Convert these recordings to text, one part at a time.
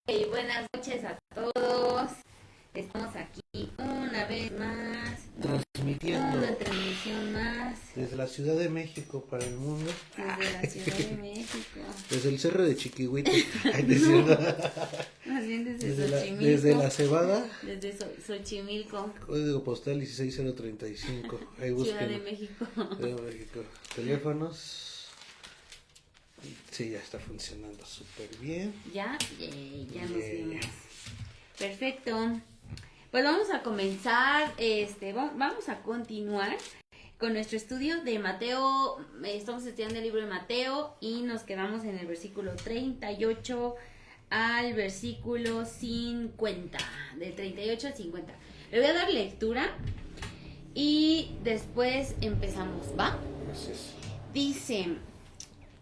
Buenas noches a todos. Estamos aquí una vez más, Transmitiendo una transmisión más desde la Ciudad de México para el mundo. desde la Ciudad de México. Desde el Cerro de Chiquihuite. Ay, ¿no es cierto? Más bien desde Desde Xochimilco. desde la Cebada. Desde Xochimilco, Código postal 16035. Ahí busquen. Ciudad de México. Ciudad de México. Teléfonos. Sí, ya está funcionando súper bien. Ya nos Yeah. vimos. Perfecto. Pues vamos a comenzar, vamos a continuar con nuestro estudio de Mateo. Estamos estudiando el libro de Mateo y nos quedamos en el versículo 38 al versículo 50, de 38 al 50. Le voy a dar lectura y después empezamos, ¿va? Gracias. Dice,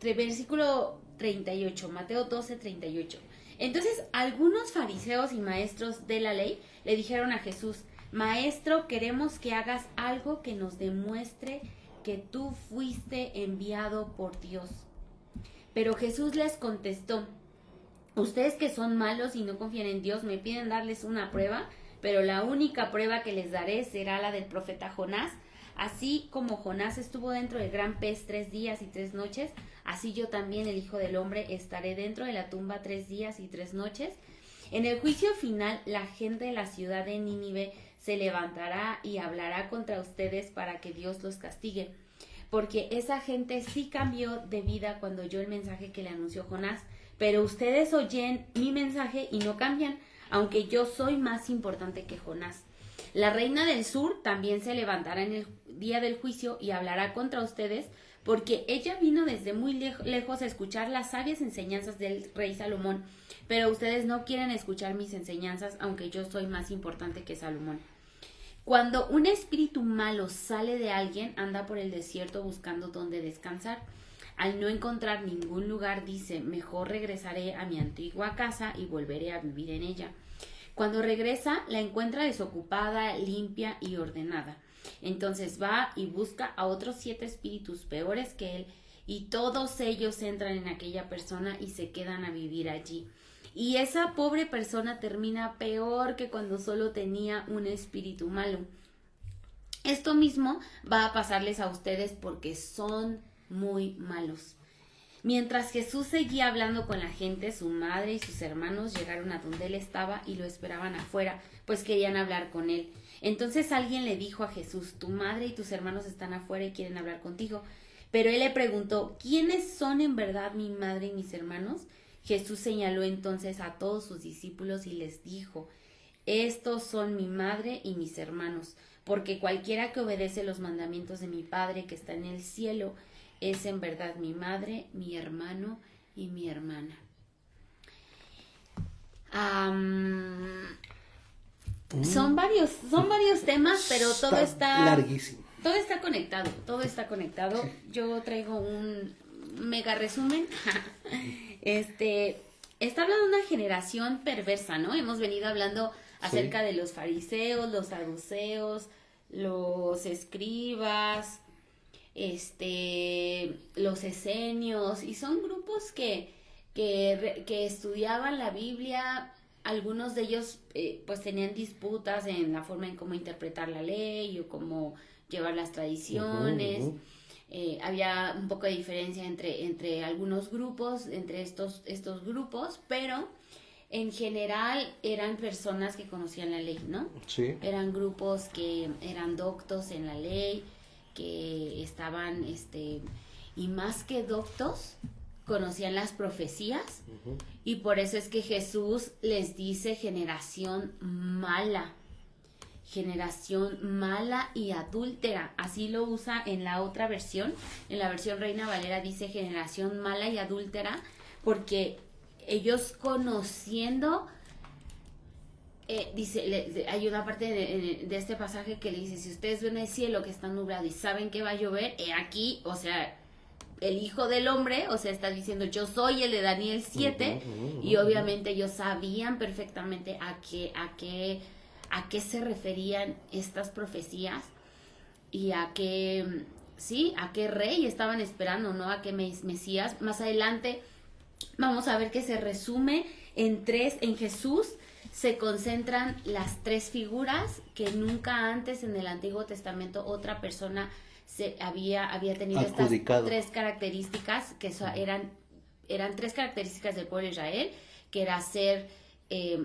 versículo 38, Mateo 12, 38. Entonces, algunos fariseos y maestros de la ley le dijeron a Jesús: Maestro, queremos que hagas algo que nos demuestre que tú fuiste enviado por Dios. Pero Jesús les contestó: Ustedes que son malos y no confían en Dios me piden darles una prueba, pero la única prueba que les daré será la del profeta Jonás. Así como Jonás estuvo dentro del gran pez 3 días y 3 noches, así yo también, el Hijo del Hombre, estaré dentro de la tumba 3 días y 3 noches. En el juicio final, la gente de la ciudad de Nínive se levantará y hablará contra ustedes para que Dios los castigue. Porque esa gente sí cambió de vida cuando oyó el mensaje que le anunció Jonás. Pero ustedes oyen mi mensaje y no cambian, aunque yo soy más importante que Jonás. La reina del sur también se levantará en el día del juicio y hablará contra ustedes, porque ella vino desde muy lejos a escuchar las sabias enseñanzas del rey Salomón, pero ustedes no quieren escuchar mis enseñanzas, aunque yo soy más importante que Salomón. Cuando un espíritu malo sale de alguien, anda por el desierto buscando dónde descansar. Al no encontrar ningún lugar, dice: mejor regresaré a mi antigua casa y volveré a vivir en ella. Cuando regresa, la encuentra desocupada, limpia y ordenada. Entonces va y busca a otros 7 espíritus peores que él, y todos ellos entran en aquella persona y se quedan a vivir allí. Y esa pobre persona termina peor que cuando solo tenía un espíritu malo. Esto mismo va a pasarles a ustedes porque son muy malos. Mientras Jesús seguía hablando con la gente, su madre y sus hermanos llegaron a donde él estaba y lo esperaban afuera, pues querían hablar con él. Entonces alguien le dijo a Jesús: tu madre y tus hermanos están afuera y quieren hablar contigo. Pero él le preguntó: ¿quiénes son en verdad mi madre y mis hermanos? Jesús señaló entonces a todos sus discípulos y les dijo: estos son mi madre y mis hermanos, porque cualquiera que obedece los mandamientos de mi Padre que está en el cielo es en verdad mi madre, mi hermano y mi hermana. Son varios temas, pero todo está larguísimo. Todo está conectado. Yo traigo un mega resumen. Está hablando de una generación perversa, ¿no? Hemos venido hablando acerca de los fariseos, los saduceos, los escribas, los esenios, y son grupos que estudiaban la Biblia. Algunos de ellos pues tenían disputas en la forma en cómo interpretar la ley o cómo llevar las tradiciones. Había un poco de diferencia entre algunos grupos, entre estos grupos, pero en general eran personas que conocían la ley, ¿no? Sí. Eran grupos que eran doctos en la ley, que estaban, y más que doctos, conocían las profecías. Y por eso es que Jesús les dice generación mala y adúltera. Así lo usa en la otra versión, en la versión Reina Valera dice generación mala y adúltera, porque ellos conociendo, hay una parte de este pasaje que le dice: si ustedes ven el cielo que está nublado y saben que va a llover, aquí, o sea, el Hijo del Hombre, o sea, está diciendo: yo soy el de Daniel 7, y obviamente ellos sabían perfectamente a qué se referían estas profecías y a qué rey estaban esperando, ¿no? A qué Mesías. Más adelante vamos a ver que se resume en tres. En Jesús se concentran las tres figuras que nunca antes en el Antiguo Testamento otra persona había tenido Adjudicado. estas tres características, que eran tres características del pueblo de Israel, que era ser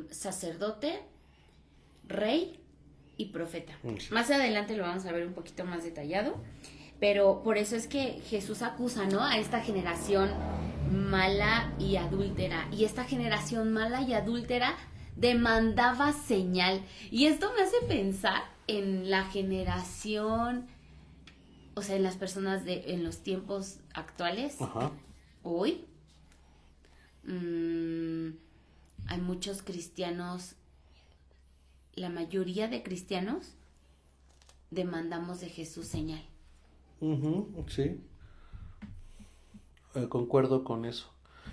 sacerdote, rey y profeta. Sí. Más adelante lo vamos a ver un poquito más detallado, pero por eso es que Jesús acusa, ¿no?, a esta generación mala y adúltera. Y esta generación mala y adúltera demandaba señal. Y esto me hace pensar en la generación, o sea, en las personas en los tiempos actuales. Ajá. Hoy hay muchos cristianos, la mayoría de cristianos demandamos de Jesús señal. Sí. Concuerdo con eso.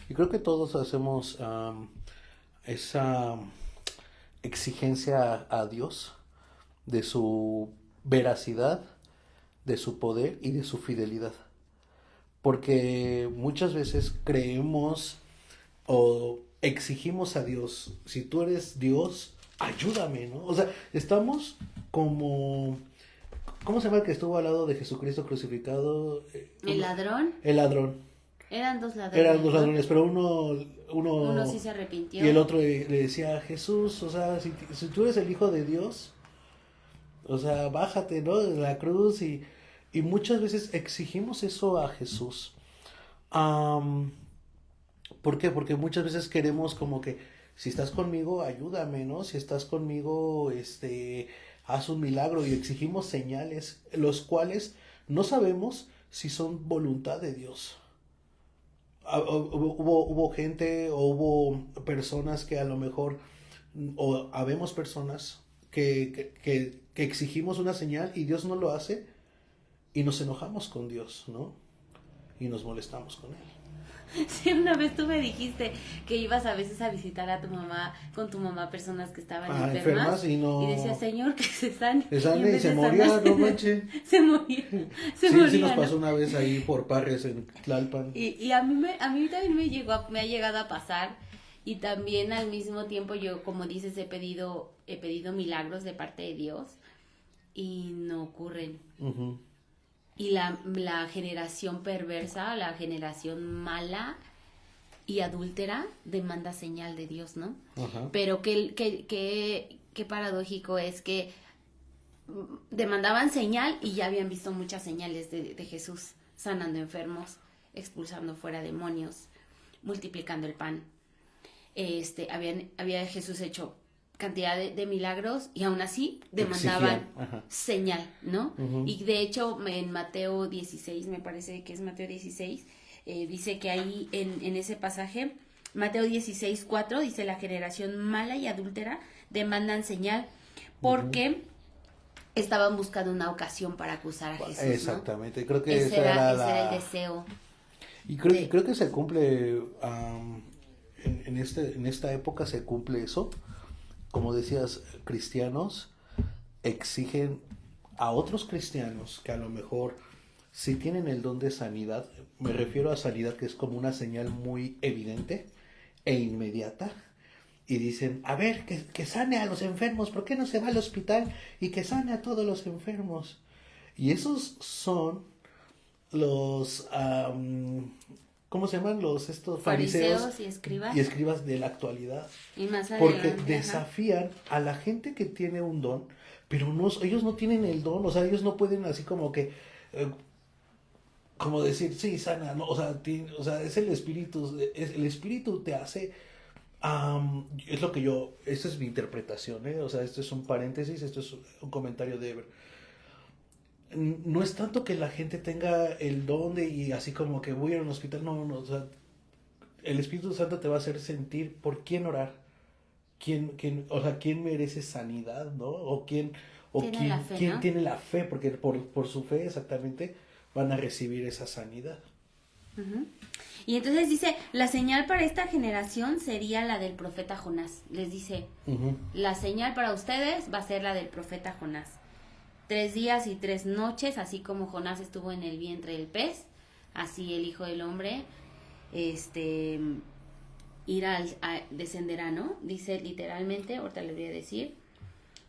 Y creo que todos hacemos esa exigencia a Dios de su veracidad, de su poder y de su fidelidad. Porque muchas veces creemos o exigimos a Dios, si tú eres Dios, ayúdame, ¿no? O sea, estamos como... ¿Cómo se llama el que estuvo al lado de Jesucristo crucificado? ¿El ladrón? El ladrón. Eran dos ladrones. Eran dos ladrones, pero uno sí se arrepintió. Y el otro le decía, Jesús, o sea, si tú eres el Hijo de Dios, o sea, bájate, ¿no?, de la cruz. Y muchas veces exigimos eso a Jesús. ¿Por qué? Porque muchas veces queremos como que, si estás conmigo, ayúdame, ¿no? Si estás conmigo, haz un milagro. Y exigimos señales, los cuales no sabemos si son voluntad de Dios. Hubo gente o hubo personas que a lo mejor, o habemos personas que exigimos una señal y Dios no lo hace y nos enojamos con Dios, ¿no? Y nos molestamos con Él. Sí, una vez tú me dijiste que ibas a veces a visitar a tu mamá, con tu mamá, personas que estaban enfermas y no... Y decía, Señor, que se sane. Se sane y se moría, no manches. Se moría. Sí, nos pasó una vez ahí por Parres en Tlalpan. Y a mí también me ha llegado a pasar. Y también al mismo tiempo yo, como dices, he pedido milagros de parte de Dios y no ocurren. Uh-huh. Y la generación perversa, la generación mala y adúltera demanda señal de Dios, ¿no? Uh-huh. Pero qué paradójico es que demandaban señal y ya habían visto muchas señales de Jesús, sanando enfermos, expulsando fuera demonios, multiplicando el pan. Había Jesús hecho cantidad de milagros y aún así demandaban señal, ¿no? Uh-huh. Y de hecho en Mateo 16, me parece que es Mateo 16, dice que ahí en ese pasaje, Mateo 16:4, dice, la generación mala y adúltera demandan señal porque estaban buscando una ocasión para acusar a Jesús, exactamente, ¿no? Creo que ese era el deseo. Y creo que se cumple, en esta época se cumple eso. Como decías, cristianos exigen a otros cristianos que a lo mejor si tienen el don de sanidad, me refiero a sanidad que es como una señal muy evidente e inmediata, y dicen, a ver, que sane a los enfermos, ¿por qué no se va al hospital y que sane a todos los enfermos? Y esos son los... ¿cómo se llaman estos fariseos y escribas? Y escribas de la actualidad. Y más porque desafían a la gente que tiene un don, pero ellos no tienen el don, o sea, ellos no pueden así como que, como decir, sí, sana, no, o sea, es el espíritu te hace, es lo que esta es mi interpretación, o sea, esto es un paréntesis, esto es un comentario de Ever. No es tanto que la gente tenga el don y así como que voy a un hospital, no, o sea, el Espíritu Santo te va a hacer sentir por quién orar, quién merece sanidad, ¿no? Quién tiene la fe, porque por su fe exactamente van a recibir esa sanidad. Uh-huh. Y entonces dice, la señal para esta generación sería la del profeta Jonás. Les dice, la señal para ustedes va a ser la del profeta Jonás. 3 días y 3 noches, así como Jonás estuvo en el vientre del pez, así el Hijo del Hombre descenderá, ¿no? Dice literalmente, ahorita le voy a decir.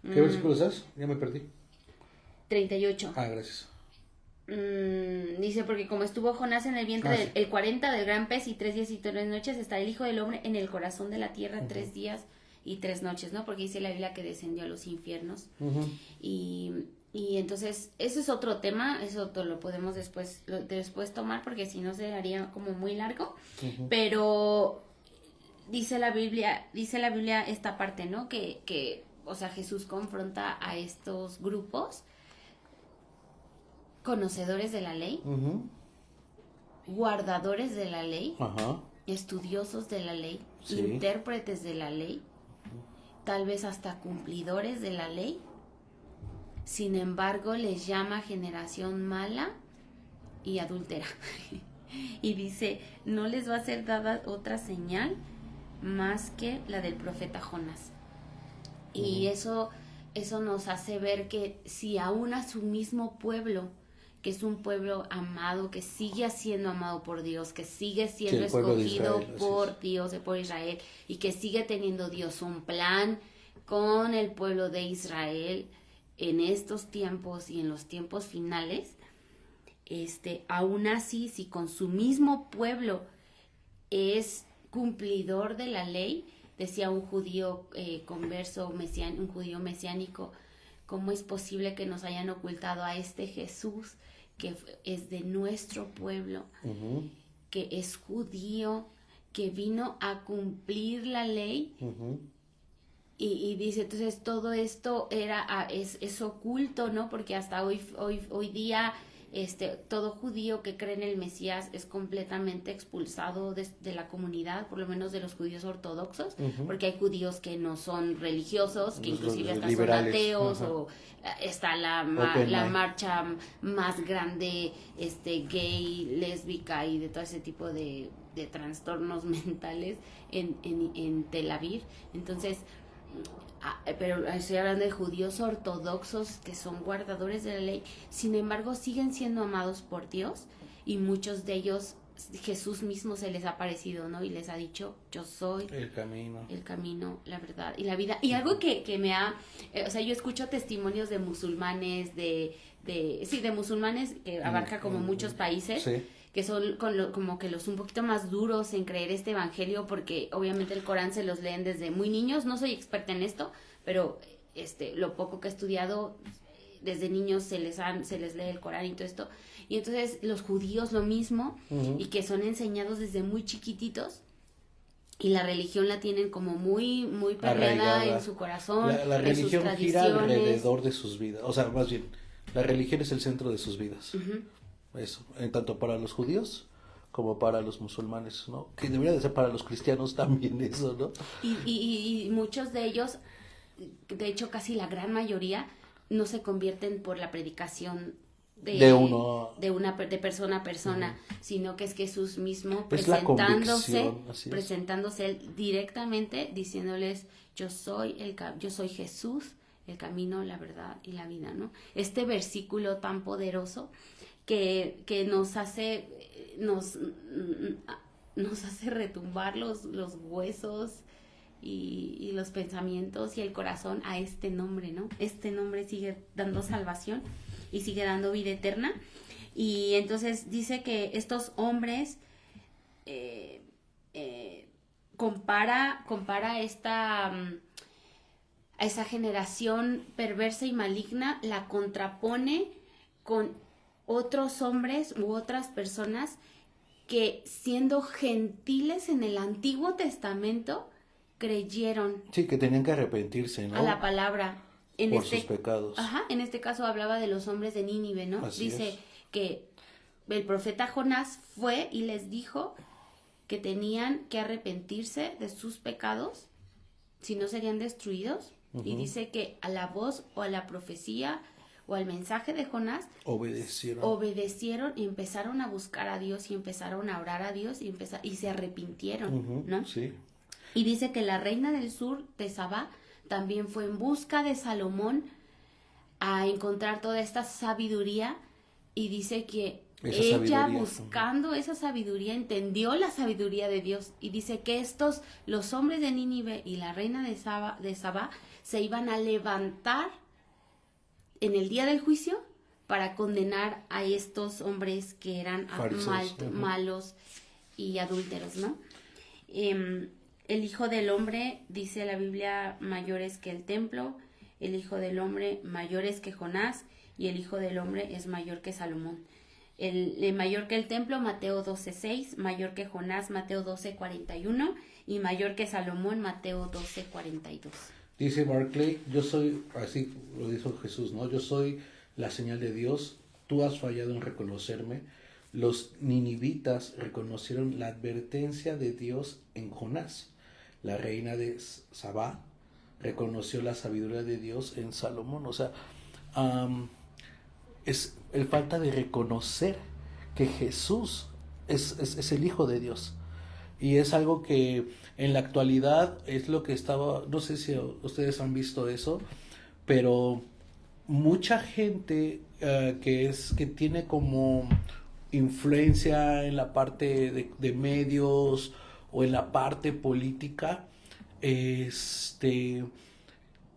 ¿Qué versículo estás? Ya me perdí. 38. Gracias. Dice, porque como estuvo Jonás en el vientre el 40 del gran pez y 3 días y 3 noches, está el Hijo del Hombre en el corazón de la tierra 3 días y 3 noches, ¿no? Porque dice la Biblia que descendió a los infiernos. Y entonces, ese es otro tema, eso lo podemos después tomar, porque si no se haría como muy largo. Pero dice la Biblia esta parte, ¿no? Que o sea, Jesús confronta a estos grupos conocedores de la ley, guardadores de la ley, estudiosos de la ley, intérpretes de la ley, tal vez hasta cumplidores de la ley. Sin embargo, les llama generación mala y adúltera. Y dice, no les va a ser dada otra señal más que la del profeta Jonás. Y eso nos hace ver que si aún a su mismo pueblo, que es un pueblo amado, que sigue siendo amado por Dios, que sigue siendo escogido por Dios, el pueblo de Israel, y que sigue teniendo Dios un plan con el pueblo de Israel en estos tiempos y en los tiempos finales, aún así, si con su mismo pueblo es cumplidor de la ley, decía un judío converso, un judío mesiánico, ¿cómo es posible que nos hayan ocultado a este Jesús que es de nuestro pueblo, que es judío, que vino a cumplir la ley? Y dice, entonces todo esto es oculto, ¿no? Porque hasta hoy día todo judío que cree en el Mesías es completamente expulsado de la comunidad, por lo menos de los judíos ortodoxos, porque hay judíos que no son religiosos, que inclusive hasta liberales, son ateos, o está la marcha más grande gay, lésbica y de todo ese tipo de trastornos mentales en Tel Aviv. Entonces, pero estoy hablando de judíos ortodoxos que son guardadores de la ley, sin embargo siguen siendo amados por Dios, y muchos de ellos Jesús mismo se les ha aparecido, ¿no? Y les ha dicho, yo soy el camino, la verdad y la vida. Y algo que me ha, o sea, yo escucho testimonios de musulmanes, de musulmanes, que abarca como muchos países, que son como que los un poquito más duros en creer este evangelio, porque obviamente el Corán se los leen desde muy niños. No soy experta en esto, pero lo poco que he estudiado, desde niños se les lee el Corán y todo esto. Y entonces los judíos lo mismo, y que son enseñados desde muy chiquititos, y la religión la tienen como muy muy permeada en su corazón. La religión gira alrededor de sus vidas, o sea, más bien, la religión es el centro de sus vidas. Eso, tanto para los judíos como para los musulmanes, ¿no? Que debería de ser para los cristianos también eso, ¿no? Y muchos de ellos, de hecho casi la gran mayoría, no se convierten por la predicación de persona a persona, sino que es Jesús mismo presentándose él directamente, diciéndoles, yo soy Jesús, el camino, la verdad y la vida, ¿no? Este versículo tan poderoso que nos hace retumbar los huesos y los pensamientos y el corazón a este nombre, ¿no? Este nombre sigue dando salvación y sigue dando vida eterna. Y entonces dice que estos hombres compara a esa generación perversa y maligna, la contrapone con otros hombres u otras personas que, siendo gentiles en el Antiguo Testamento, creyeron. Sí, que tenían que arrepentirse, ¿no? A la palabra. Por sus pecados. En este caso hablaba de los hombres de Nínive, ¿no? Dice que el profeta Jonás fue y les dijo que tenían que arrepentirse de sus pecados, si no serían destruidos. Y dice que a la voz o a la profecía o al mensaje de Jonás obedecieron y empezaron a buscar a Dios y empezaron a orar a Dios y se arrepintieron, ¿no? Sí. Y dice que la reina del sur de Sabá también fue en busca de Salomón a encontrar toda esta sabiduría, y dice que Esa ella sabiduría. buscando esa sabiduría entendió la sabiduría de Dios y dice que los hombres de Nínive y la reina de Sabá se iban a levantar en el día del juicio para condenar a estos hombres que eran Fariseos. malos y adúlteros, ¿no? El Hijo del Hombre, dice la Biblia, mayor es que el templo, el Hijo del Hombre mayor es que Jonás, y el Hijo del Hombre es mayor que Salomón. El mayor que el templo, Mateo 12:6, mayor que Jonás, Mateo 12:41, y mayor que Salomón, Mateo 12:42. Dice Barclay, yo soy, así lo dijo Jesús, ¿no? Yo soy la señal de Dios, tú has fallado en reconocerme. Los ninivitas reconocieron la advertencia de Dios en Jonás. La reina de Sabá reconoció la sabiduría de Dios en Salomón. O sea, es el falta de reconocer que Jesús es el Hijo de Dios. Y es algo que en la actualidad es lo que estaba, no sé si ustedes han visto eso, pero mucha gente que tiene como influencia en la parte de medios o en la parte política,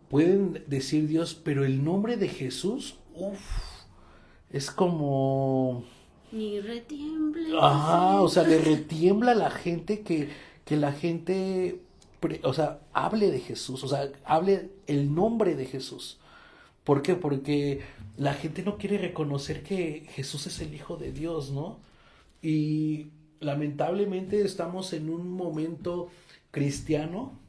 pueden decir Dios, pero el nombre de Jesús, es como... Ni retiemble. Ajá, o sea, le retiembla a la gente que la gente, o sea, hable de Jesús, o sea, hable el nombre de Jesús. ¿Por qué? Porque la gente no quiere reconocer que Jesús es el Hijo de Dios, ¿no? Y lamentablemente estamos en un momento cristiano,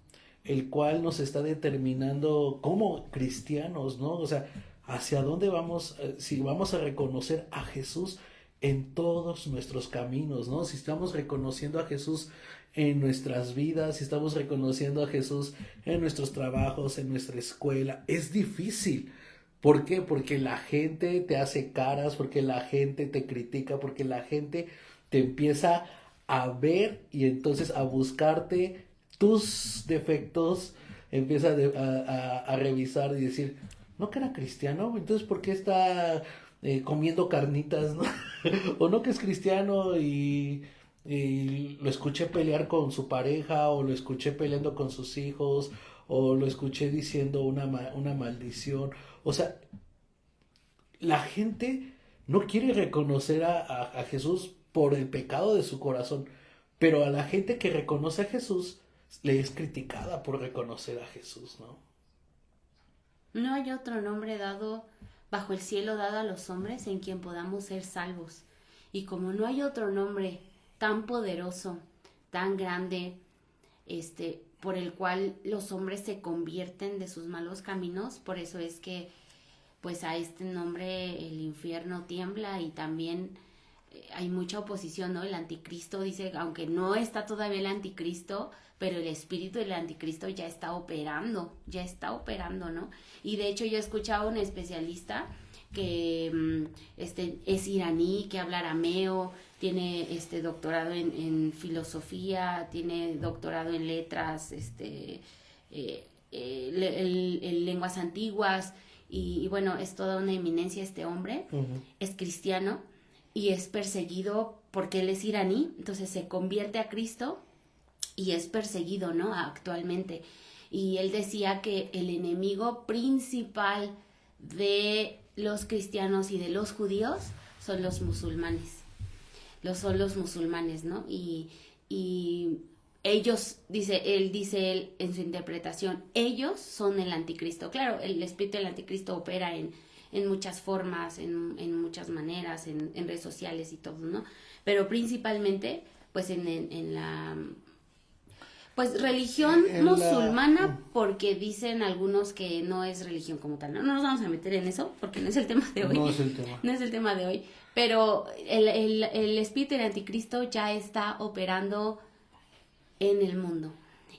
el cual nos está determinando como cristianos, ¿no? O sea, hacia dónde vamos, si vamos a reconocer a Jesús en todos nuestros caminos, ¿no? Si estamos reconociendo a Jesús en nuestras vidas, si estamos reconociendo a Jesús en nuestros trabajos, en nuestra escuela, es difícil. ¿Por qué? Porque la gente te hace caras, porque la gente te critica, porque la gente te empieza a ver y entonces a buscarte tus defectos, empieza a revisar y decir, ¿no que era cristiano? Entonces, ¿por qué está comiendo carnitas, no? O no que es cristiano y lo escuché pelear con su pareja, o lo escuché peleando con sus hijos, o lo escuché diciendo una maldición. O sea, la gente no quiere reconocer a Jesús por el pecado de su corazón, pero a la gente que reconoce a Jesús le es criticada por reconocer a Jesús, ¿no? No hay otro nombre dado bajo el cielo dado a los hombres en quien podamos ser salvos. Y como no hay otro nombre tan poderoso, tan grande, por el cual los hombres se convierten de sus malos caminos, por eso es que pues a este nombre el infierno tiembla y también hay mucha oposición, ¿no? El anticristo dice, aunque no está todavía el anticristo, pero el espíritu del anticristo ya está operando, ¿no? Y de hecho yo he escuchado a un especialista que es iraní, que habla arameo, tiene doctorado en filosofía, tiene doctorado en letras, en lenguas antiguas, y bueno, es toda una eminencia este hombre. Uh-huh. Es cristiano y es perseguido porque él es iraní, entonces se convierte a Cristo y es perseguido, ¿no? Actualmente. Y él decía que el enemigo principal de los cristianos y de los judíos son los musulmanes. Son los musulmanes, ¿no? Y ellos, dice él en su interpretación, ellos son el anticristo. Claro, el espíritu del anticristo opera en muchas formas, en muchas maneras, en redes sociales y todo, ¿no? Pero principalmente, pues en la pues religión musulmana, porque dicen algunos que no es religión como tal. No nos vamos a meter en eso, porque no es el tema de hoy. No es el tema. No es el tema de hoy. Pero el espíritu del anticristo ya está operando en el mundo.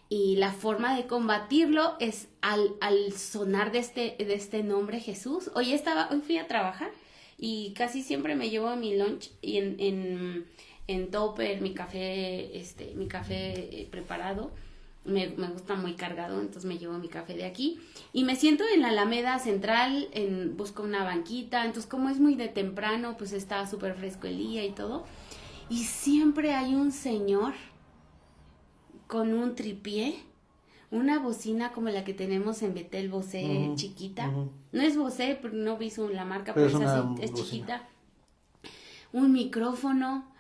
Y la forma de combatirlo es al sonar de este nombre Jesús. Hoy fui a trabajar y casi siempre me llevo mi lunch y en topper mi café preparado, me gusta muy cargado, entonces me llevo mi café de aquí y me siento en la Alameda Central, busco una banquita, entonces como es muy de temprano, pues está súper fresco el día y todo, y siempre hay un señor con un tripié, una bocina como la que tenemos en Betel, Bose, chiquita, no es Bose, no vi la marca, pero es así, es chiquita, un micrófono,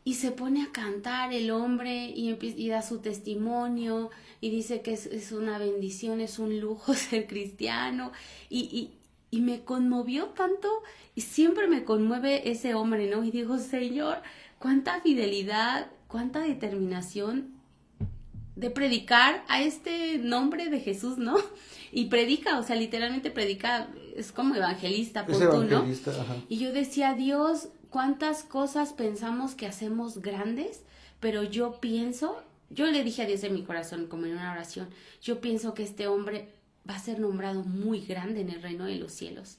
y se pone a cantar el hombre y da su testimonio y dice que es una bendición, es un lujo ser cristiano y me conmovió tanto y siempre me conmueve ese hombre, ¿no? Y digo, Señor, cuánta fidelidad, cuánta determinación de predicar a este nombre de Jesús, ¿no? Y predica, o sea, literalmente predica, es como evangelista, Es evangelista, ¿no? Ajá. Y yo decía, Dios, cuántas cosas pensamos que hacemos grandes, pero yo le dije a Dios en mi corazón, como en una oración, yo pienso que este hombre va a ser nombrado muy grande en el reino de los cielos.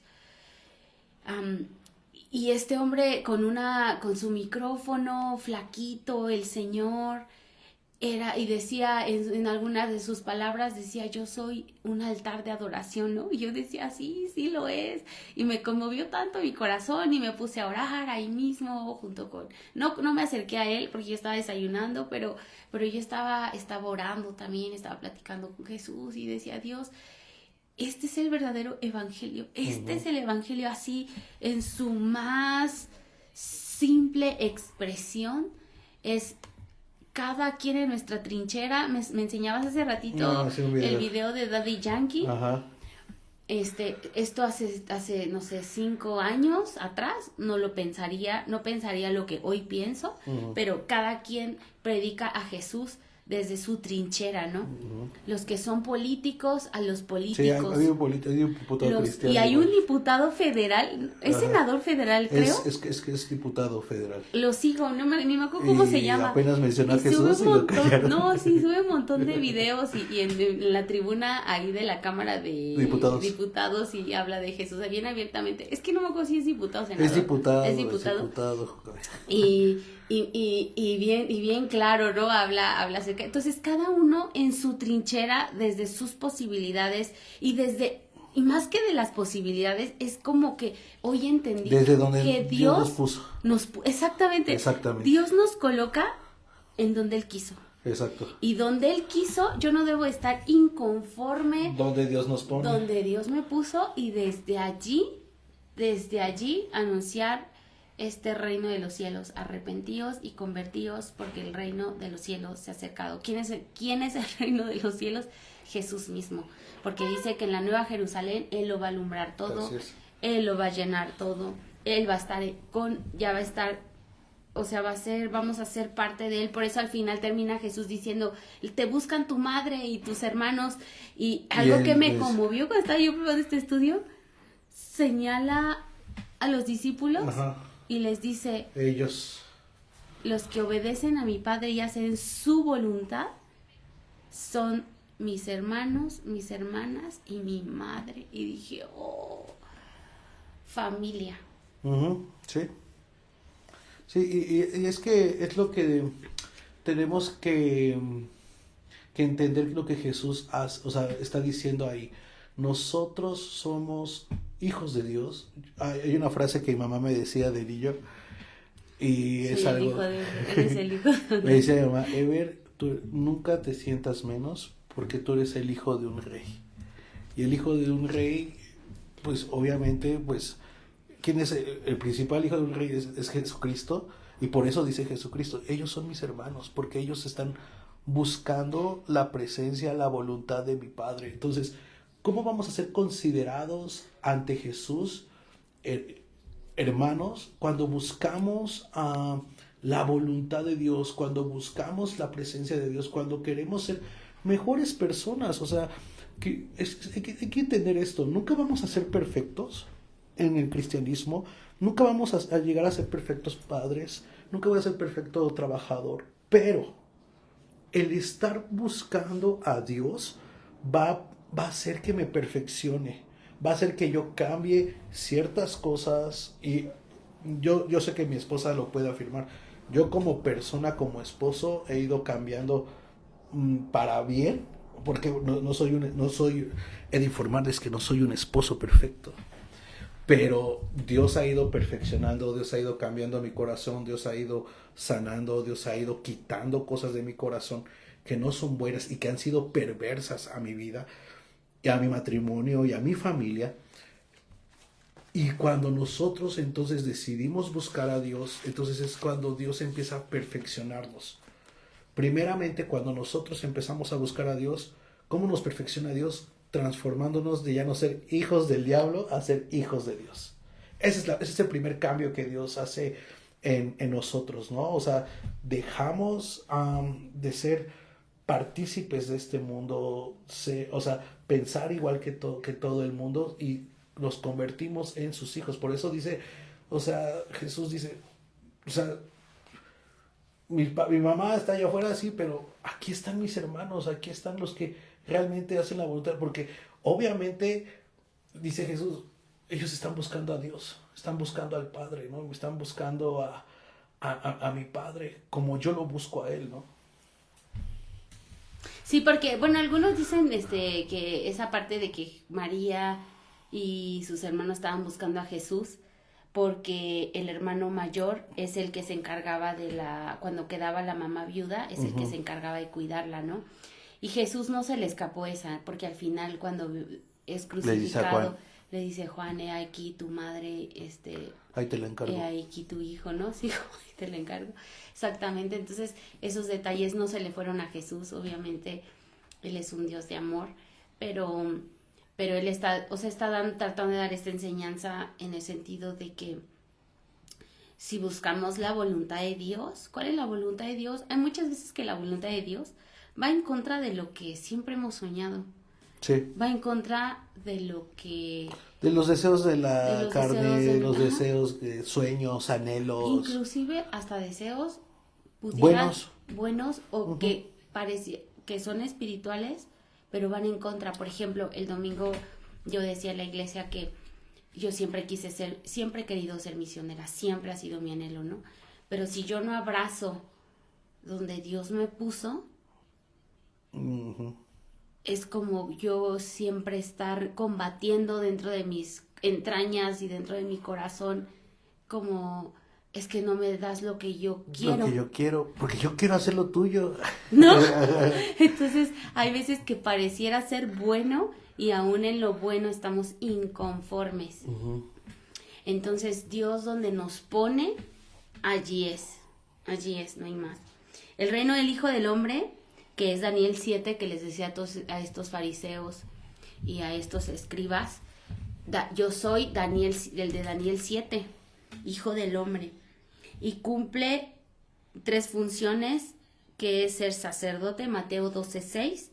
Y este hombre con su micrófono, flaquito, el Señor, y decía en algunas de sus palabras, decía, yo soy un altar de adoración, ¿no? Y yo decía, sí lo es, y me conmovió tanto mi corazón, y me puse a orar ahí mismo, no me acerqué a él, porque yo estaba desayunando, pero yo estaba orando también, estaba platicando con Jesús, y decía, Dios, este es el verdadero evangelio, es el evangelio así, en su más simple expresión, es cada quien en nuestra trinchera. Me enseñabas hace ratito el video de Daddy Yankee. Ajá. Esto hace, no sé, 5 años atrás, no pensaría lo que hoy pienso, pero cada quien predica a Jesús desde su trinchera, ¿no? Los que son políticos, a los políticos. Sí, hay un diputado cristiano. Y hay un diputado federal, es senador federal, creo. Es diputado federal. Lo sigo, ni me acuerdo cómo se llama. Apenas mencionó a Jesús y lo callaron. No, sí, sube un montón de videos y en la tribuna ahí de la Cámara de Diputados y habla de Jesús bien abiertamente. Es que no me acuerdo si es diputado o senador. Es diputado. Y bien claro, ¿no? Habla acerca. Entonces, cada uno en su trinchera, desde sus posibilidades y más que de las posibilidades, es como que hoy entendí desde donde que Dios nos puso. Exactamente. Dios nos coloca en donde Él quiso. Exacto. Y donde Él quiso, yo no debo estar inconforme. Donde Dios nos pone. Donde Dios me puso, y desde allí anunciar este reino de los cielos, arrepentíos y convertíos, porque el reino de los cielos se ha acercado. ¿Quién es el reino de los cielos? Jesús mismo, porque dice que en la Nueva Jerusalén Él lo va a alumbrar todo, Él lo va a llenar todo, Él va a estar vamos a ser parte de Él. Por eso al final termina Jesús diciendo, te buscan tu madre y tus hermanos, y algo que me conmovió cuando estaba yo probando este estudio, señala a los discípulos. Ajá. Y les dice, ellos, los que obedecen a mi Padre y hacen su voluntad, son mis hermanos, mis hermanas y mi madre. Y dije, familia. Sí. Sí, y es que es lo que tenemos que entender, lo que Jesús está diciendo ahí. Nosotros somos hijos de Dios. Hay una frase que mi mamá me decía de niño, y es algo. Eres el hijo de... Me decía mi mamá, Ever, tú nunca te sientas menos, porque tú eres el hijo de un rey. Y el hijo de un rey, pues obviamente, pues, ¿quién es el principal hijo de un rey? Es Jesucristo. Y por eso dice Jesucristo, ellos son mis hermanos, porque ellos están buscando la presencia, la voluntad de mi Padre. Entonces, ¿cómo vamos a ser considerados ante Jesús, hermanos, cuando buscamos la voluntad de Dios, cuando buscamos la presencia de Dios, cuando queremos ser mejores personas? O sea, hay que entender esto. Nunca vamos a ser perfectos en el cristianismo, nunca vamos a llegar a ser perfectos padres, nunca voy a ser perfecto trabajador, pero el estar buscando a Dios va a hacer que me perfeccione, va a hacer que yo cambie ciertas cosas. Y yo sé que mi esposa lo puede afirmar. Yo como persona, como esposo, he ido cambiando para bien, porque he de informarles que no soy un esposo perfecto, pero Dios ha ido perfeccionando, Dios ha ido cambiando mi corazón, Dios ha ido sanando, Dios ha ido quitando cosas de mi corazón que no son buenas y que han sido perversas a mi vida y a mi matrimonio y a mi familia. Y cuando nosotros entonces decidimos buscar a Dios, entonces es cuando Dios empieza a perfeccionarnos. Primeramente, cuando nosotros empezamos a buscar a Dios, ¿cómo nos perfecciona Dios? Transformándonos de ya no ser hijos del diablo a ser hijos de Dios. Ese es el primer cambio que Dios hace en nosotros, ¿no? O sea, dejamos de ser partícipes de este mundo, o sea, pensar igual que todo el mundo y nos convertimos en sus hijos. Por eso dice, o sea, Jesús dice, o sea, mi mamá está allá afuera, sí, pero aquí están mis hermanos, aquí están los que realmente hacen la voluntad, porque obviamente, dice Jesús, ellos están buscando a Dios, están buscando al Padre, ¿no? Están buscando a mi Padre, como yo lo busco a Él, ¿no? Sí, porque, bueno, algunos dicen que esa parte de que María y sus hermanos estaban buscando a Jesús porque el hermano mayor es el que se encargaba cuando quedaba la mamá viuda, es el que se encargaba de cuidarla, ¿no? Y Jesús no se le escapó esa, porque al final cuando es crucificado, le dice Juan, he aquí tu madre, ahí te la encargo. He aquí tu hijo, ¿no? Sí, ahí te lo encargo. Exactamente, entonces esos detalles no se le fueron a Jesús, obviamente Él es un Dios de amor, pero Él está, o sea, tratando de dar esta enseñanza en el sentido de que si buscamos la voluntad de Dios, ¿cuál es la voluntad de Dios? Hay muchas veces que la voluntad de Dios va en contra de lo que siempre hemos soñado. Sí. Va en contra de lo que... De los deseos de la los carne, deseos los deseos, sueños, anhelos. Inclusive hasta deseos pudieran, buenos o Uh-huh. que son espirituales, pero van en contra. Por ejemplo, el domingo yo decía en la iglesia que yo siempre he querido ser misionera, siempre ha sido mi anhelo, ¿no? Pero si yo no abrazo donde Dios me puso, Uh-huh. es como yo siempre estar combatiendo dentro de mis entrañas y dentro de mi corazón, como es que no me das lo que yo quiero. Lo que yo quiero, porque yo quiero hacer lo tuyo. ¿No? Entonces hay veces que pareciera ser bueno y aún en lo bueno estamos inconformes. Uh-huh. Entonces Dios donde nos pone, allí es, no hay más. El reino del Hijo del Hombre, que es Daniel 7, que les decía a estos fariseos y a estos escribas, yo soy el de Daniel 7, Hijo del Hombre, y cumple 3 funciones, que es ser sacerdote, Mateo 12:6,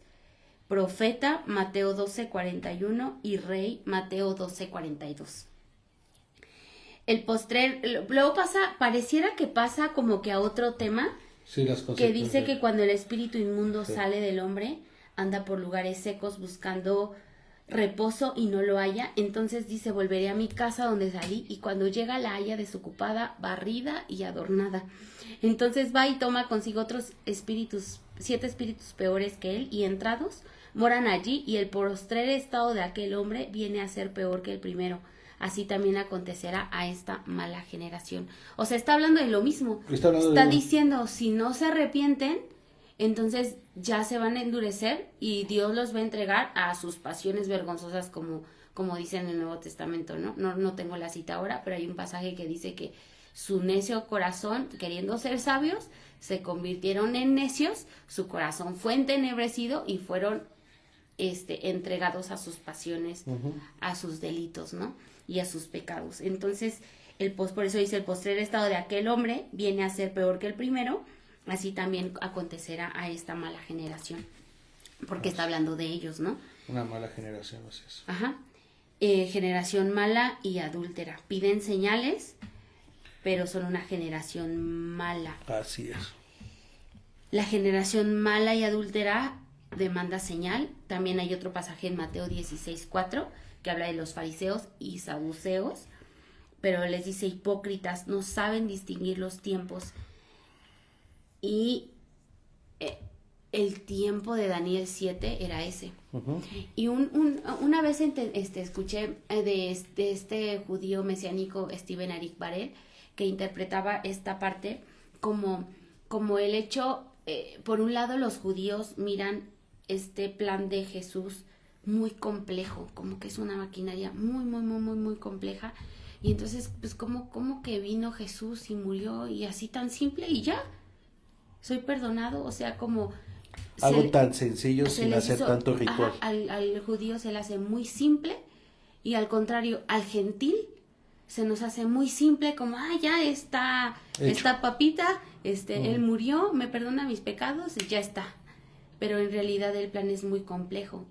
profeta, Mateo 12:41, y rey, Mateo 12:42. El postrer, luego pareciera que pasa como que a otro tema, Sí, las que dice que cuando el espíritu inmundo sale del hombre, anda por lugares secos buscando reposo y no lo halla. Entonces dice, volveré a mi casa donde salí, y cuando llega la halla desocupada, barrida y adornada. Entonces va y toma consigo otros 7 espíritus peores que él, y entrados moran allí, y el postrer estado de aquel hombre viene a ser peor que el primero. Así también acontecerá a esta mala generación. O sea, está hablando de lo mismo. Está diciendo, si no se arrepienten, entonces ya se van a endurecer y Dios los va a entregar a sus pasiones vergonzosas, como dice en el Nuevo Testamento, ¿no? No tengo la cita ahora, pero hay un pasaje que dice que su necio corazón, queriendo ser sabios, se convirtieron en necios, su corazón fue entenebrecido y fueron entregados a sus pasiones, uh-huh, a sus delitos, ¿no? Y a sus pecados. Entonces, por eso dice, el postrer estado de aquel hombre viene a ser peor que el primero, así también acontecerá a esta mala generación, porque está hablando de ellos, ¿no? Una mala generación, así es. Ajá. Generación mala y adúltera. Piden señales, pero son una generación mala. Así es. La generación mala y adúltera demanda señal. También hay otro pasaje en Mateo 16:4 que habla de los fariseos y saduceos, pero les dice, hipócritas, no saben distinguir los tiempos y el tiempo de Daniel 7 era ese. Ujú. Y una vez escuché de este judío mesiánico Steven Arik Barel, que interpretaba esta parte como el hecho, por un lado los judíos miran este plan de Jesús muy complejo, como que es una maquinaria muy, muy, muy, muy, muy compleja. Y entonces, pues, ¿cómo que vino Jesús y murió y así tan simple y ya? Soy perdonado, o sea, como... Algo tan sencillo sin les hacer hizo- tanto ritual. ajá, al judío se le hace muy simple y al contrario, al gentil se nos hace muy simple, como, ya está, Hecho. esta papita, él murió, me perdona mis pecados y ya está. Pero en realidad el plan es muy complejo.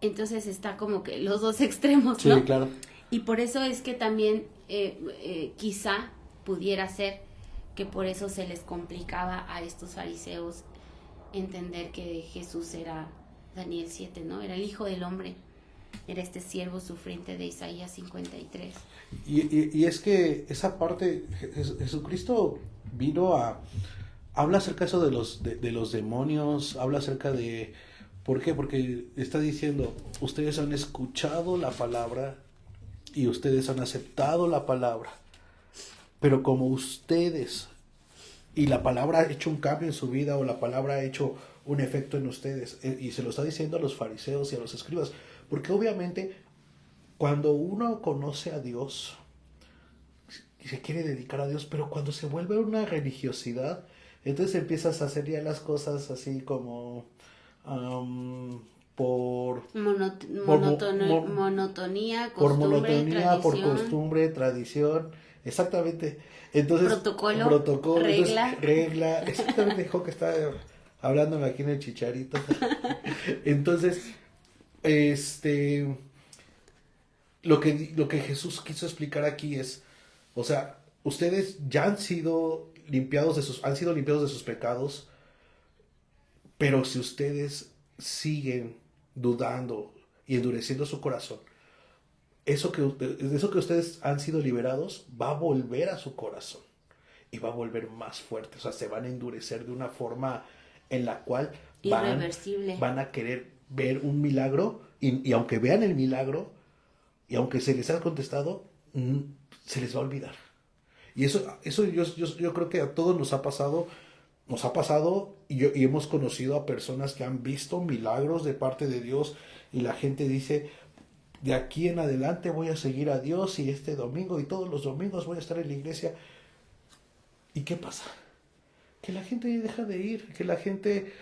Entonces está como que los dos extremos, Sí, ¿no? claro. Y por eso es que también quizá pudiera ser que por eso se les complicaba a estos fariseos entender que Jesús era Daniel 7, ¿no? Era el Hijo del Hombre, era este siervo sufriente de Isaías 53. Y es que esa parte, Jesucristo vino habla acerca de eso de los demonios, habla acerca de... ¿Por qué? Porque está diciendo, ustedes han escuchado la palabra y ustedes han aceptado la palabra, pero como ustedes, y la palabra ha hecho un cambio en su vida o la palabra ha hecho un efecto en ustedes, y se lo está diciendo a los fariseos y a los escribas, porque obviamente cuando uno conoce a Dios y se quiere dedicar a Dios, pero cuando se vuelve una religiosidad, entonces empiezas a hacer ya las cosas así como por Monotonía, por tradición, costumbre, tradición, exactamente. Entonces, protocolo, regla, exactamente, dijo que está hablándome aquí en el Chicharito. Entonces, lo que Jesús quiso explicar aquí es, o sea, ustedes ya han sido limpiados de sus pecados, pero si ustedes siguen dudando y endureciendo su corazón, eso que ustedes han sido liberados va a volver a su corazón y va a volver más fuerte. O sea, se van a endurecer de una forma en la cual irreversible. Van a querer ver un milagro y aunque vean el milagro y aunque se les haya contestado, se les va a olvidar. Y eso yo creo que a todos nos ha pasado y hemos conocido a personas que han visto milagros de parte de Dios y la gente dice, de aquí en adelante voy a seguir a Dios y este domingo y todos los domingos voy a estar en la iglesia. ¿Y qué pasa? Que la gente deja de ir, que la gente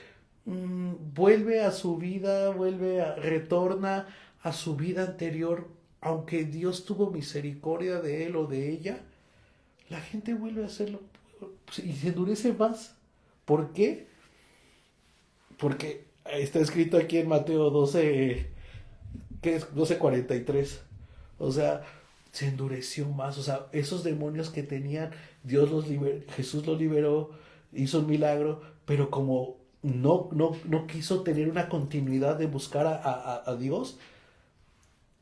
vuelve a su vida, retorna a su vida anterior, aunque Dios tuvo misericordia de él o de ella, la gente vuelve a hacerlo y se endurece más. ¿Por qué? Porque está escrito aquí en Mateo 12, ¿qué es? 12:43. O sea, se endureció más. O sea, esos demonios que tenían, Jesús los liberó, hizo un milagro, pero como no quiso tener una continuidad de buscar a Dios,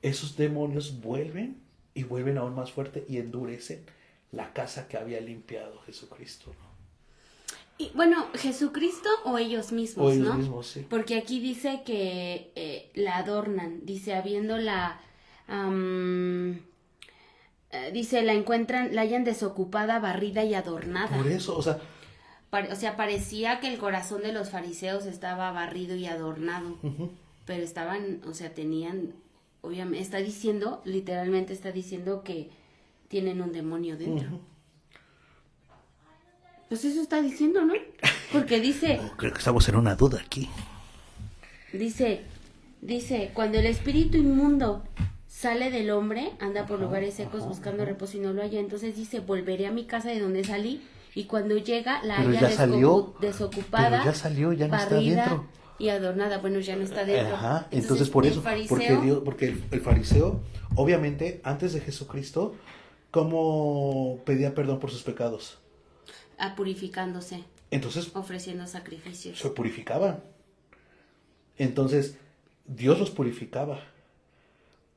esos demonios vuelven y vuelven aún más fuerte y endurecen la casa que había limpiado Jesucristo, ¿no? Y bueno, Jesucristo o ellos mismos, O ellos ¿no? mismos, sí. Porque aquí dice que la adornan, dice, habiéndola, dice, la encuentran, la hayan desocupada, barrida y adornada. Por eso, o sea, parecía que el corazón de los fariseos estaba barrido y adornado, pero estaban, o sea, tenían, obviamente, literalmente está diciendo que tienen un demonio dentro. Pues eso está diciendo, ¿no? Porque dice... creo que estamos en una duda aquí. Dice, cuando el espíritu inmundo sale del hombre, anda por lugares secos buscando reposo y no lo halla. Entonces dice, volveré a mi casa de donde salí, y cuando llega la haya desocupada, pero ya salió, ya no está barrida dentro. Y adornada, bueno, ya no está dentro. Ajá, entonces por eso, porque el fariseo, obviamente, antes de Jesucristo, ¿cómo pedía perdón por sus pecados? Purificándose. Entonces, ofreciendo sacrificios. Se purificaban. Entonces, Dios los purificaba.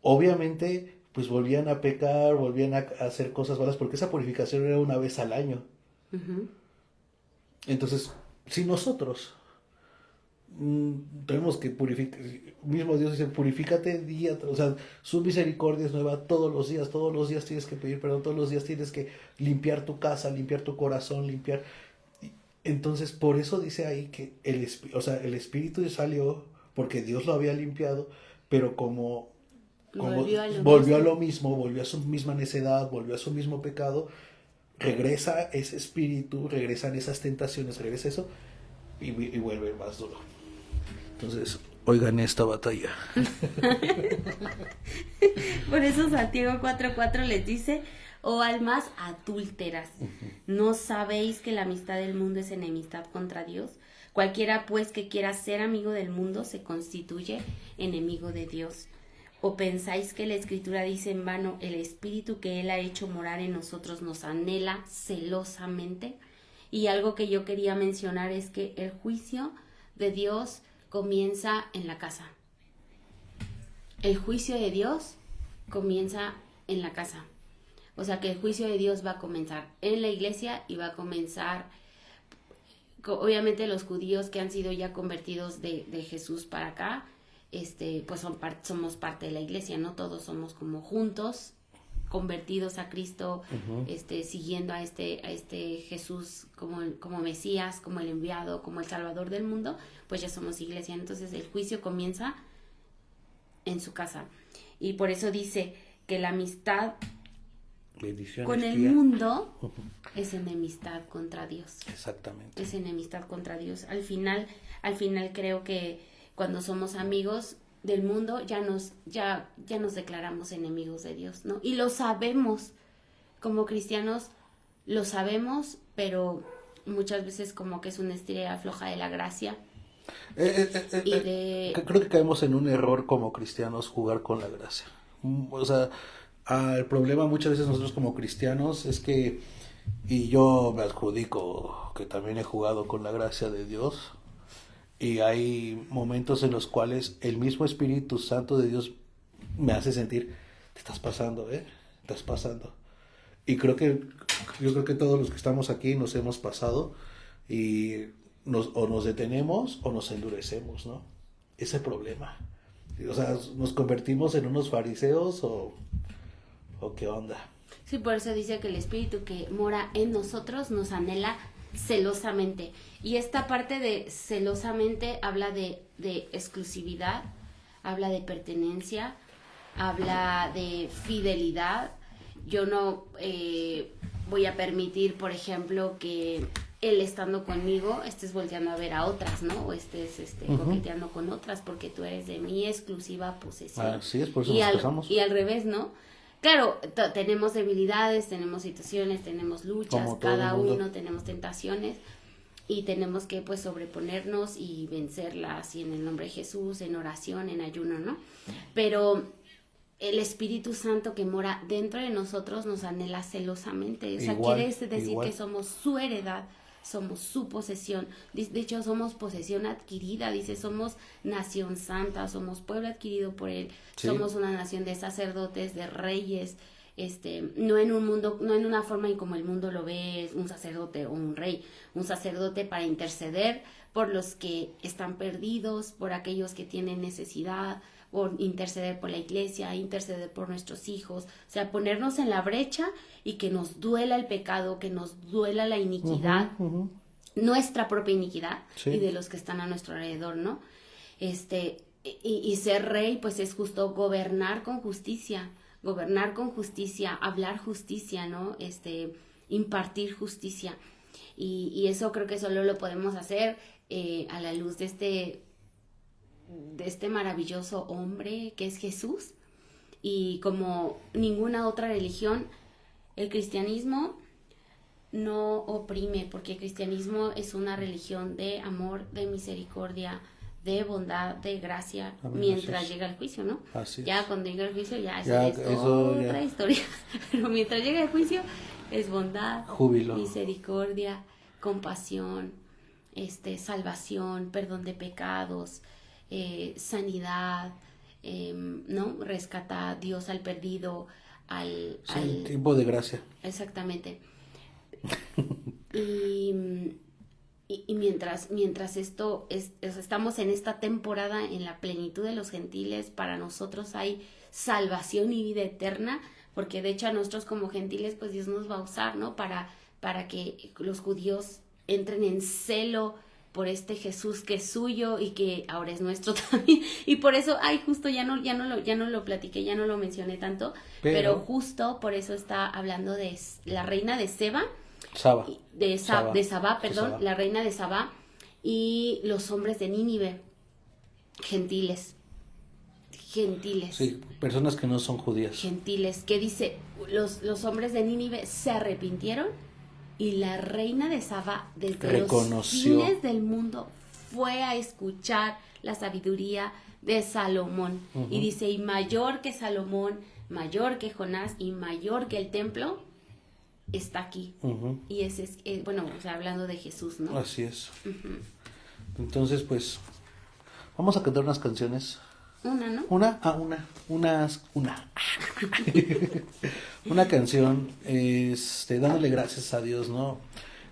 Obviamente, pues volvían a pecar, volvían a hacer cosas malas, porque esa purificación era una vez al año. Entonces, si nosotros tenemos que purificar, mismo Dios dice, purifícate o sea, su misericordia es nueva todos los días tienes que pedir perdón, todos los días tienes que limpiar tu casa, limpiar tu corazón, entonces por eso dice ahí que o sea, el Espíritu salió porque Dios lo había limpiado, pero como volvió a lo mismo, volvió a su misma necedad, volvió a su mismo pecado, regresa ese espíritu, regresan esas tentaciones, regresa eso y vuelve más duro. Entonces, oigan esta batalla. Por eso Santiago 4:4 les dice, oh almas adúlteras, ¿no sabéis que la amistad del mundo es enemistad contra Dios? Cualquiera pues que quiera ser amigo del mundo se constituye enemigo de Dios. ¿O pensáis que la Escritura dice en vano, el Espíritu que Él ha hecho morar en nosotros nos anhela celosamente? Y algo que yo quería mencionar es que el juicio de Dios comienza en la casa. El juicio de Dios comienza en la casa. O sea que el juicio de Dios va a comenzar en la iglesia y va a comenzar, obviamente los judíos que han sido ya convertidos de Jesús para acá, pues somos parte de la iglesia, ¿no? Todos somos como juntos, convertidos a Cristo, siguiendo a este Jesús como Mesías, como el enviado, como el Salvador del mundo, pues ya somos iglesia. Entonces el juicio comienza en su casa. Y por eso dice que la amistad con el mundo es enemistad contra Dios. Exactamente. Es enemistad contra Dios. Al final creo que cuando somos amigos del mundo ya nos declaramos enemigos de Dios, ¿no? Y lo sabemos, como cristianos lo sabemos, pero muchas veces como que es una estrella floja de la gracia. Creo que caemos en un error como cristianos jugar con la gracia. O sea, el problema muchas veces nosotros como cristianos es que, y yo me adjudico que también he jugado con la gracia de Dios, y hay momentos en los cuales el mismo Espíritu Santo de Dios me hace sentir, te estás pasando, estás pasando. Y yo creo que todos los que estamos aquí nos hemos pasado y o nos detenemos o nos endurecemos, ¿no? Ese problema. O sea, nos convertimos en unos fariseos o qué onda. Sí, por eso dice que el Espíritu que mora en nosotros nos anhela celosamente. Y esta parte de celosamente habla de exclusividad, habla de pertenencia, habla de fidelidad. Yo no voy a permitir, por ejemplo, que él estando conmigo estés volteando a ver a otras, ¿no? O estés coqueteando con otras porque tú eres de mi exclusiva posesión. Así es, por eso nos casamos. Y al revés, ¿no? Claro, tenemos debilidades, tenemos situaciones, tenemos luchas, cada uno tenemos tentaciones y tenemos que pues sobreponernos y vencerlas y en el nombre de Jesús, en oración, en ayuno, ¿no? Pero el Espíritu Santo que mora dentro de nosotros nos anhela celosamente, o sea, quiere decir que somos su heredad, somos su posesión, de hecho somos posesión adquirida, dice, somos nación santa, somos pueblo adquirido por él, sí. Somos una nación de sacerdotes, de reyes, no en un mundo, no en una forma en como el mundo lo ve, un sacerdote o un rey, un sacerdote para interceder por los que están perdidos, por aquellos que tienen necesidad, por interceder por la iglesia, interceder por nuestros hijos, o sea, ponernos en la brecha y que nos duela el pecado, que nos duela la iniquidad, nuestra propia iniquidad, sí. Y de los que están a nuestro alrededor, ¿no? Y ser rey, pues es justo gobernar con justicia, hablar justicia, ¿no? Impartir justicia. Y eso creo que solo lo podemos hacer a la luz de este maravilloso hombre que es Jesús. Y como ninguna otra religión, el cristianismo no oprime, porque el cristianismo es una religión de amor, de misericordia, de bondad, de gracia, mientras llega el juicio, ¿no? Así es. Ya cuando llega el juicio ya es otra historia, pero mientras llega el juicio es bondad, júbilo, misericordia, compasión, salvación, perdón de pecados, sanidad, ¿no? Rescata a Dios al perdido, al tiempo de gracia. Exactamente. Y Y mientras estamos en esta temporada en la plenitud de los gentiles, para nosotros hay salvación y vida eterna, porque de hecho a nosotros como gentiles pues Dios nos va a usar, ¿no? Para que los judíos entren en celo por este Jesús que es suyo y que ahora es nuestro también. Y por eso, justo ya no lo platiqué, ya no lo mencioné tanto, pero justo por eso está hablando de la reina de Saba, de Sabá, la reina de Sabá, y los hombres de Nínive, gentiles. Sí, personas que no son judías. Gentiles, que dice, los hombres de Nínive se arrepintieron y la reina de Sabá desde los fines del mundo fue a escuchar la sabiduría de Salomón. Uh-huh. Y dice, y mayor que Salomón, mayor que Jonás y mayor que el templo, está aquí. Uh-huh. Y ese es, bueno, o sea, hablando de Jesús, ¿no? Así es. Uh-huh. Entonces, pues, vamos a cantar unas canciones. Una, ¿no? Una canción, dándole gracias a Dios, ¿no?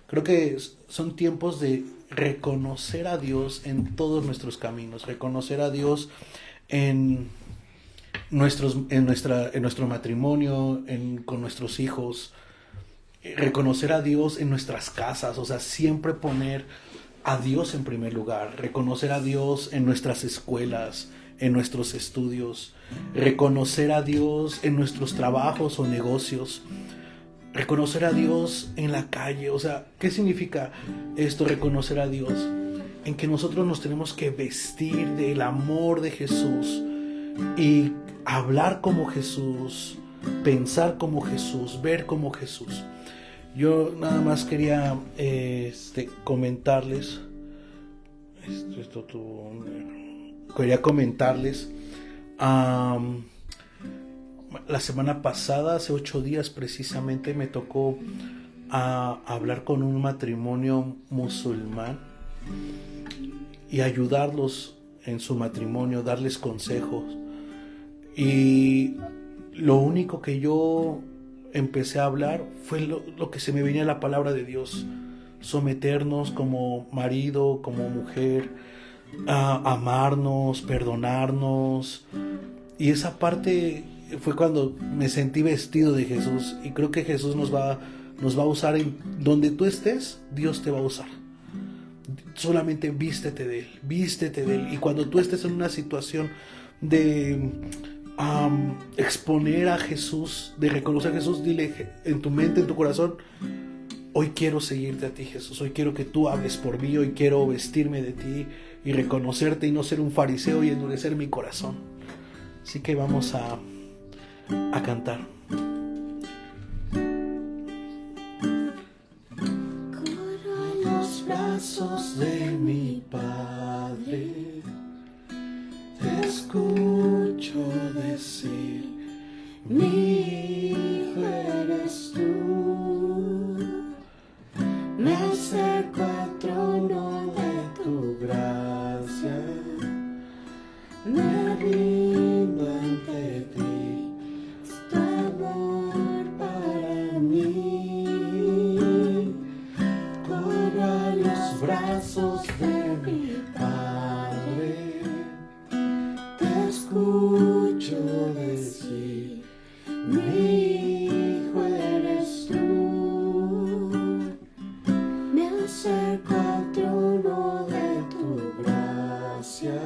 Creo que son tiempos de reconocer a Dios en todos nuestros caminos, reconocer a Dios en nuestro matrimonio, con nuestros hijos, reconocer a Dios en nuestras casas, o sea, siempre poner a Dios en primer lugar, reconocer a Dios en nuestras escuelas, en nuestros estudios, reconocer a Dios en nuestros trabajos o negocios, reconocer a Dios en la calle. O sea, ¿qué significa esto, reconocer a Dios? En que nosotros nos tenemos que vestir del amor de Jesús y hablar como Jesús, pensar como Jesús, ver como Jesús. Yo nada más quería comentarles la semana pasada, hace 8 días precisamente, me tocó hablar con un matrimonio musulmán y ayudarlos en su matrimonio, darles consejos. Y lo único que yo empecé a hablar fue lo que se me venía a la palabra de Dios: someternos como marido, como mujer, amarnos, perdonarnos. Y esa parte fue cuando me sentí vestido de Jesús, y creo que Jesús nos va a usar en donde tú estés. Dios te va a usar. Solamente vístete de él. Y cuando tú estés en una situación de exponer a Jesús, de reconocer a Jesús, dile en tu mente, en tu corazón: hoy quiero seguirte a ti, Jesús, hoy quiero que tú hables por mí, hoy quiero vestirme de ti y reconocerte y no ser un fariseo y endurecer mi corazón. Así que vamos a cantar. Corro a los brazos de mi Padre, te escucho decir: mi hijo eres tú. Me acerco al trono de tu gracia, me rindo ante ti, es tu amor para mí. Corro a los brazos de mi Padre, te escucho decir: mi hijo eres tú. Me acerco al trono de tu gracia,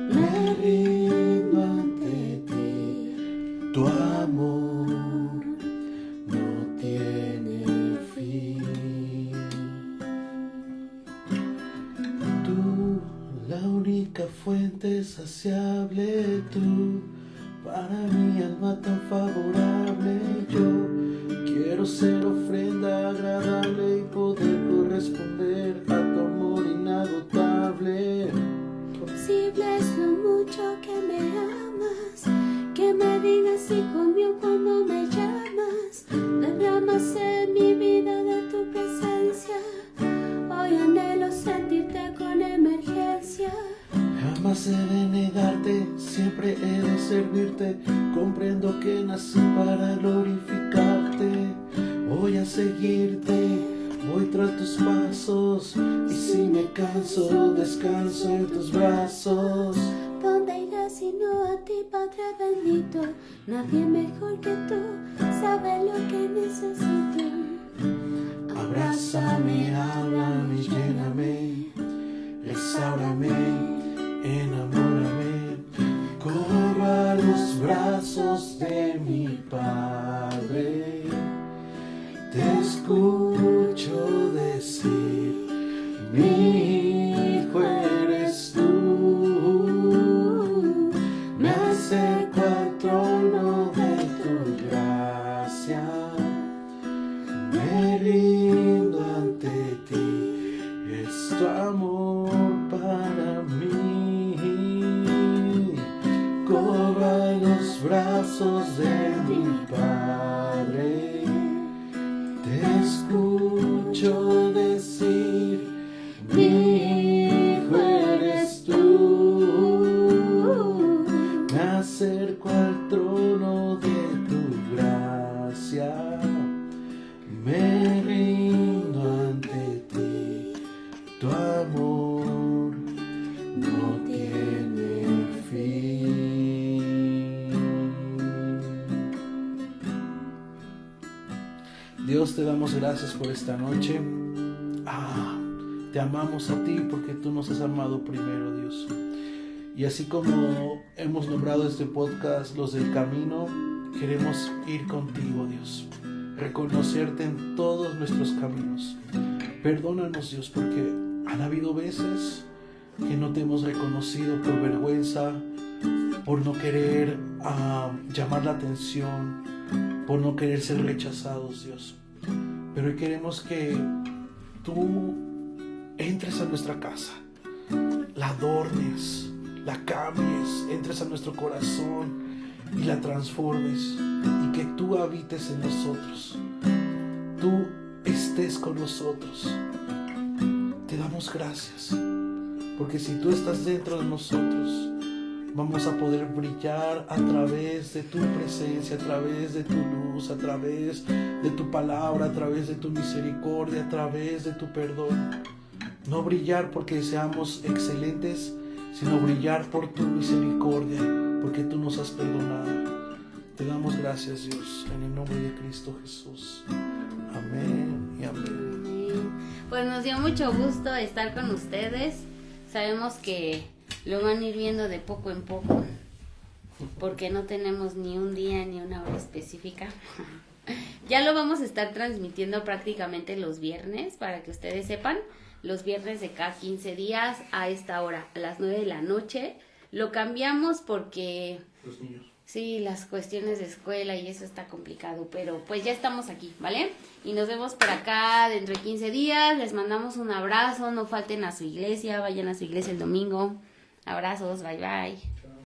me rindo ante ti, tu amor no tiene fin. Tú, la única fuente saciable, tú, para mi alma tan favorable. Yo quiero ser ofrenda agradable y poder corresponder a tu amor inagotable. Posible es lo mucho que me amas, que me digas hijo mío cuando me llamas. Derramas en mi vida de tu presencia, hoy anhelo sentirte con emergencia. Jamás he de negarte, siempre he de servirte. Comprendo que nací para glorificarte. Voy a seguirte, Voy tras tus pasos y si me canso, descanso en tus brazos. ¿Dónde irás si no a ti, Padre bendito? Nadie mejor que tú sabe lo que necesito. Abrázame, háblame, lléname, restaurame, enamórame. Corro a los brazos de mi Padre. Te escucho decir, mi hijo eres tú. Me acerco al trono de tu gracia. Me rindo ante ti, es tu amor para mí. Corro a los brazos de mi Padre. Te escucho decir, mi hijo eres tú. Me acerco al trono de tu gracia. Me rindo ante ti, tu amor no tiene fin. Dios, te damos gracias por esta noche. Te amamos a ti porque tú nos has amado primero, Dios. Y así como hemos nombrado este podcast, Los del Camino, queremos ir contigo, Dios. Reconocerte en todos nuestros caminos. Perdónanos, Dios, porque han habido veces que no te hemos reconocido por vergüenza, por no querer llamar la atención, por no querer ser rechazados, Dios. Pero hoy queremos que tú entres a nuestra casa, la adornes, la cambies, entres a nuestro corazón y la transformes, y que tú habites en nosotros, tú estés con nosotros. Te damos gracias, porque si tú estás dentro de nosotros, vamos a poder brillar a través de tu presencia, a través de tu luz, a través de tu palabra, a través de tu misericordia, a través de tu perdón. No brillar porque seamos excelentes, sino brillar por tu misericordia, porque tú nos has perdonado. Te damos gracias, Dios, en el nombre de Cristo Jesús. Amén y amén. Pues nos dio mucho gusto estar con ustedes. Sabemos que lo van a ir viendo de poco en poco, porque no tenemos ni un día ni una hora específica. Ya lo vamos a estar transmitiendo prácticamente los viernes, para que ustedes sepan. Los viernes de cada 15 días a esta hora, a las 9 de la noche. Lo cambiamos porque Los niños. sí, las cuestiones de escuela y eso está complicado, pero pues ya estamos aquí, ¿vale? Y nos vemos por acá dentro de 15 días. Les mandamos un abrazo, no falten a su iglesia, vayan a su iglesia el domingo. Abrazos, bye bye.